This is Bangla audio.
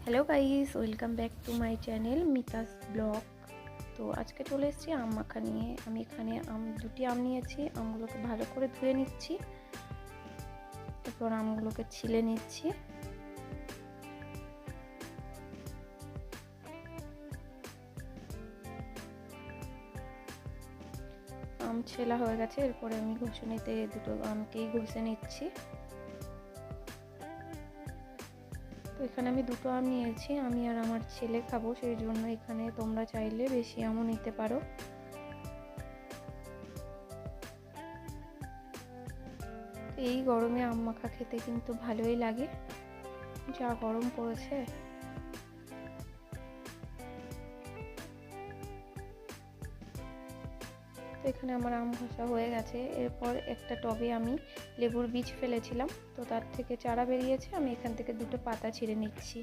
Hello guys, welcome back to my channel Mita's blog. তো আজকে চলে এসেছি আম মাখা নিয়ে। আমি এখানে দুটি আম নিয়েছি। আমগুলোকে ভালো করে ধুয়ে নিচ্ছি, এরপর আমগুলোকে ছিলে নিচ্ছি। আম ছেলা হয়ে গেছে, এরপরে আমি ঘষে দুটো আমকেই ঘষে নিচ্ছি। তো এখানে আমি দুটো আম নিয়েছি, আমি আর আমার ছেলে খাবো, সেই জন্য এখানে তোমরা চাইলে বেশি আমও নিতে পারো। এই গরমে আম মাখা খেতে কিন্তু ভালোই লাগে, যা গরম পড়েছে। তো এখানে আমার আম ঘষা হয়ে গেছে। এরপর একটা টবে আমি লেবুর বীজ ফেলেছিলাম, তো তার থেকে চারা বেরিয়েছে, আমি এখান থেকে দুটো পাতা ছিঁড়ে নিচ্ছি।